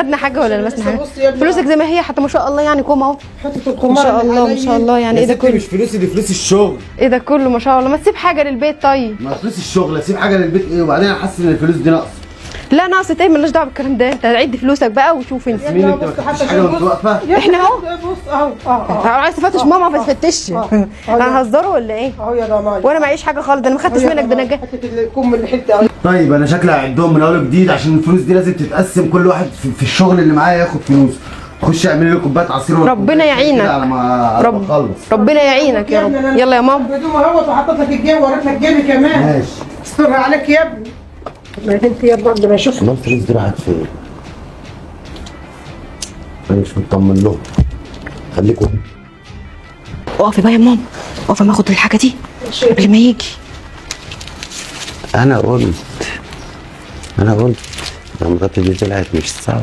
خدنا حاجه ولا لمسنا حاجه؟ فلوسك زي ما هي حتى ما شاء الله يعني كوم اهو. حته ما القمار شاء الله ما شاء الله يعني. ايه ده كله؟ مش فلوسي، دي فلوس الشغل. ايه ده كله ما شاء الله. ما تسيب حاجه للبيت طيب. ما فلوس الشغل، اسيب حاجه للبيت ايه؟ وبعدين انا حاسس ان الفلوس دي ناقصه. لا ناقصة ايه؟ مالناش دعوه بالكلام ده. انت عد فلوسك بقى وشوف انت. مين انت؟ ما تفتش حاجه وانت واقفه. احنا اهو. بص اهو عايز تفتش ماما ما تفتشش. انا هزره ولا ايه؟ اهو يا ضنايا. وانا معيش حاجه خالص. ده انا ما خدتش منك. ده انا جاي. حته الكم اللي حته. طيب انا شكلي هعدهم من اول جديد، عشان الفلوس دي لازم تتقسم، كل واحد في الشغل اللي معايا ياخد فلوس. خش اعمل لي كوبايه عصير ربنا يعينك. على ما اخلص. ربنا يعينك يا رب. يلا يا ماما. الهدوم اهوت وحطيت لك الجيب ووريت لك جيبي كمان. ماشي. استرها عليك يا ابني. ما انت يا برضه ما اشوفك. امال الفلوس دي راحت فين؟ انا مش مطمن لهم. خليكم. اقفي بقى يا ماما. اقفي ما اخد الحاجه دي قبل ما يجي. انا قلت لما مراتي دي طلعت مش صعبه.